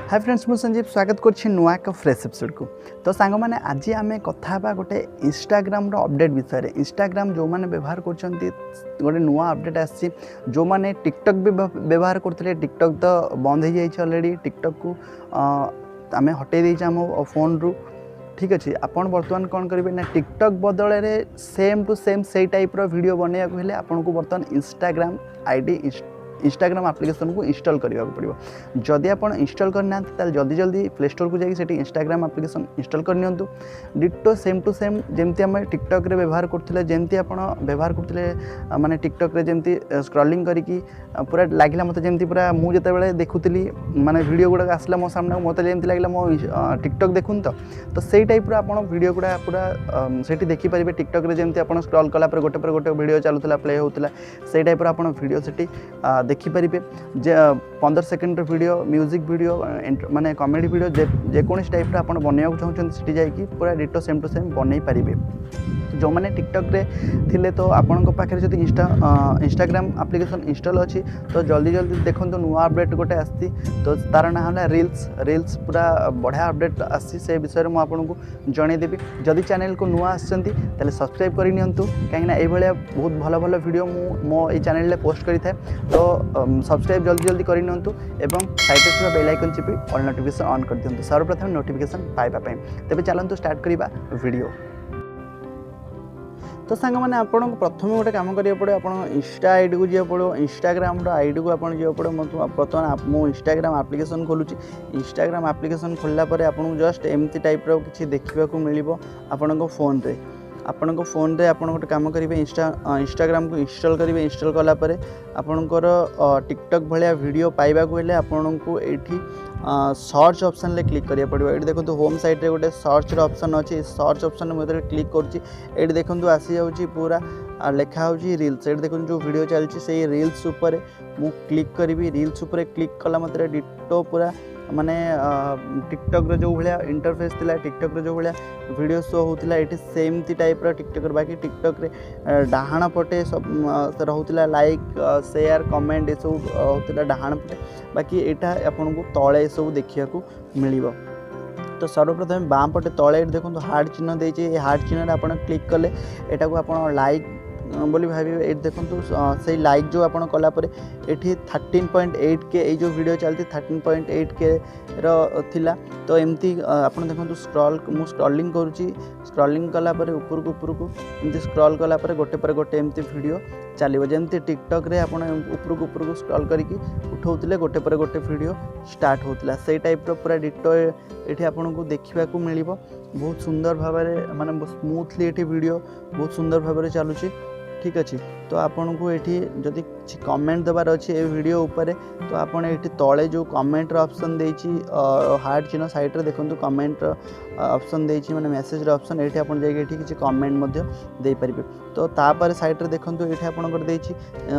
Hi friends मु संजीव स्वागत करछि नुआ एक फ्रेश एपिसोड को। तो सांग माने आज आमे कथा बा गोटे इंस्टाग्राम रो अपडेट विषय रे। इंस्टाग्राम जो माने व्यवहार करछंती गोटे नुआ अपडेट आछि। जो माने टिकटॉक भी व्यवहार करथले टिकटॉक तो बंद हो जाइछ ऑलरेडी। टिकटॉक को आमे हटे देइछ हम फोन रु। ठीक अच्छे आपन बर्तमान कौन करेंगे ना टिकटॉक बदल रे सेम टू सेम से टाइप रो वीडियो बनैया को हेले आपन को बर्तमान इंस्टाग्राम आईडी इंस्टाग्राम एप्लिकेशन को इंस्टॉल करने पड़ो। जदि आप इंस्टॉल करना जल्दी जल्दी प्ले स्टोर को जाकि इंस्टाग्राम एप्लिकेशन इंस्टॉल करनी डिटो सेम टू सेम जमती आम टिकटॉक रे व्यवहार करते जमती आप व्यवहार करते माने टिकटॉक रे जमती स्क्रॉलिंग करी पूरा लगे मत जमती पूरा मुझे देखुली माने वीडियो गुड़ा आसला मो सामने मत जमती लगे मो टिकटॉक देखुन तो सही टाइप आप वीडियो गुड़ा पूरा से देखिपारे। टिकटॉक रे जमती आप स्क्रॉल कला गोटे पर गोटे वीडियो चलूला प्ले होता से टाइप आप वीडियो से देखिपारे। 15 सेकेंड वीडियो म्यूजिक वीडियो माने कॉमेडी वीडियो जेकोसी टाइप आप बनवा चाहते से जाकि पूरा डिटो सेम टू सेम बनई पारे। जो मैंने टिकटॉक रे थिले तो आपण पाखे जब इंस्टाग्राम एप्लिकेशन इंस्टॉल अच्छी तो जल्दी जल्दी देखो नुआ अपडेट गोटे आसी तो तार ना है रील्स पूरा बढ़िया अपडेट आसी से विषय में मुझे जनईदेवी। जदि चैनल को नुआ आसछंती ताले सब्सक्राइब कर नियंतु कहीं ये बहुत भल भल वीडियो मो ये चैनल पोस्ट करी था तो सब्सक्राइब जल्दी जल्दी कर नियंतु एवं साइड में बेल आइकन चिपी ऑल नोटिफिकेशन ऑन कर दियंतु सर्वप्रथम नोटिफिकेशन पाइबा पई। तेबे चलंतु स्टार्ट करिबा वीडियो। तो सांग मैंने आपको प्रथम गोटे कम करा पड़ो आप इंस्टा आईडी को जा पड़ो इंस्टाग्राम आईडी को आप जा पड़ो। बर्तमान मो इंस्टाग्राम एप्लिकेशन खोलुची। इंस्टाग्राम एप्लिकेशन खोलला परे आपको जस्ट एमती टाइप रो किछि देखिबा को मिलिबो आपन फोन रे। आपन फोन रे आपन गोटे काम करेंगे इंस्टाग्राम को इंस्टॉल करेंगे। इंस्टॉल कला परे आपनकर टिकटॉक भाया वीडियो पाइबा को हेले आपन को एठी सर्च ऑप्शन ले क्लिक करिया पड़ो। ये देखो होम साइट रे गोटे सर्च ऑप्शन अच्छी। सर्च ऑप्शन में क्लिक करुँची ये देखो आसी जाऊँगी पूरा लिखा होची रील्स। ये देखो जो वीडियो चलती से रील्स उपर मु क्लिक करी। रील्स उपर क्लिक कला मतलब डिटो पूरा माने टिकटॉक रे जो भाया इंटरफेस थिला टिकटॉक रे जो भाया वीडियो शो होता ये सेमती टाइप रो टिकटॉक बाकी टिकटॉक रे डाहाण पटे सब रोला लाइक शेयर कमेंट ये सब होता डाहाण पटे बाकी यहाँ आपन को तले सब देखा मिल। तो सर्वप्रथम बाम पटे तले देखो हार्ट चिन्ह देखे हार्ट चिन्ह आप क्लिक कले यहाँ को आप लाइक बोली भावी ये देखो से लाइक जो आपन कलापर ये 13.8K ये जो वीडियो चलती 13.8K थिला। तो एमती आप देखो स्क्रॉलिंग करुँची स्क्रॉलिंग कलापर ऊपर को एमती स्क्रॉल कलापर गोटे पर गोटे एमती वीडियो चलो जमती टिकटॉक रे आप ऊपर को स्क्रॉल करके उठाऊले गोटे पर गोटे वीडियो स्टार्ट होता से टाइप पूरा डिटो ये आपन को देखा मिल। बहुत सुंदर भाव माने स्मूथली ये वीडियो बहुत सुंदर भाव चलुची। ठीक अच्छे तो आपन को ये जदि कमेंट देवार अच्छे ये वीडियो उपरे तो आपन ये तले जो कमेंट ऑप्शन देछि हार्ट चिन्ह साइड रे देखो कमेंट ऑप्शन देछि माने मैसेज ऑप्शन ये आपन जाके किसी कमेंट मध्य दे पारिबे। तो तापर साइड रे देखो ये आपन देछि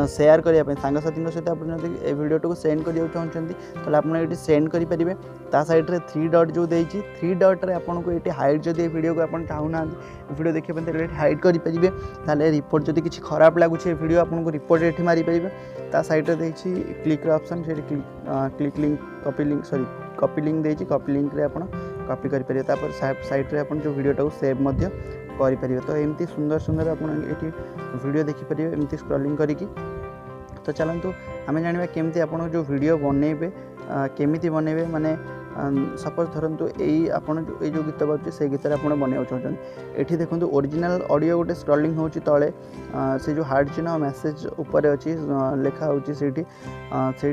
शेयर करिया पे सांग साथी सहित आप ए वीडियो को सेंड करिया चाहछंती तो आपन ये सेंड करि परिबे। ता साइड रे 3 डॉट जो देछि 3 डॉट रे आपन को ये हाइड जदि वीडियो को आपन चाहुना वीडियो देखिए पे हाइड करि परिबे ताले रिपोर्ट जदि किछि खराब लागुछि वीडियो आपन को रिपोर्ट एठी मारि परिबे। ता साइड रे देछि क्लिक ऑप्शन से क्लिक लिंक कॉपी लिंक देछि कॉपी लिंक रे आपन कॉपी करि परिबे। तापर साइड रे आपन जो वीडियो को सेव मध्य करि परिबे। तो एमती सुंदर सुंदर आपन एठी वीडियो देखि परिबे एमती स्क्रॉलिंग करिकि। तो चलंतु आमे जानिबा केमती आपन जो वीडियो बनेबे केमिति बनेबे माने सपोज धरतु यही आपन जो गीत बाजू से गीत आप बनवा चाहते ये देखो ओरिजिनल ऑडियो गोटे स्क्रॉलिंग हो तले से जो हार्ट चिन्ह मैसेज उपर अच्छी लिखा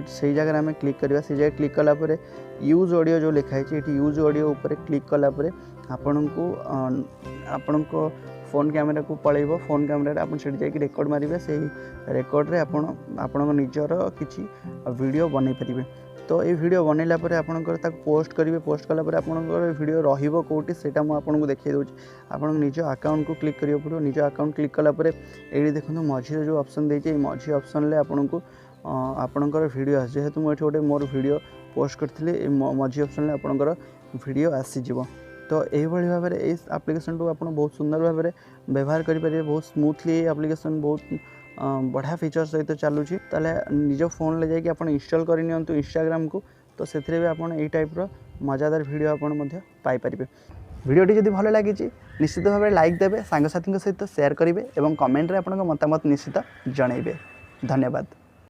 से जगह आम क्लिक करवा से जगह क्लिक कलापर यूज ऑडियो जो लिखाई ये यूज ऑडियो उपर क्लिक कलापर आपण को फोन कैमेरा को पलैब। फोन कैमेरा आप रेकर्ड मारे से रेकर्ड रे आपण निजर किसी वीडियो बन पारे। तो ये वीडियो बनैला परे आपनकर पोस्ट करेंगे पोस्ट कलापर आपनकर वीडियो रहिबो कोठी सेटा मु आपन को देखै दोछि। आपन निज अकाउंट को क्लिक करियो पड़ो। निज अकाउंट क्लिक कला परे एडी देखो मझी जो ऑप्शन देछि मझी ऑप्शन ले आपन को आपनकर वीडियो आसे जेहेतु मु एठी गोटे मोर वीडियो पोस्ट करथिले मझी ऑप्शन ले आपनकर वीडियो आसी जिवो। तो यही भाव में इस एप्लिकेशन को आप बहुत सुंदर भाव में व्यवहार करेंगे। बहुत स्मूथली एप्लिकेशन बहुत बढ़िया फीचर सहित चलुची। ताले निज फोन ले जाकि आप इंस्टॉल कर इंस्टाग्राम को तो से भी आपन यही टाइप्र मजादार वीडियो आपन पाइपर। वीडियोटी जदि भल लगी निश्चित भाव लाइक देवे, सांगसाथी सहित शेयर करेंगे और कमेंट रे आपन मतामत निश्चित जनइबे। धन्यवाद।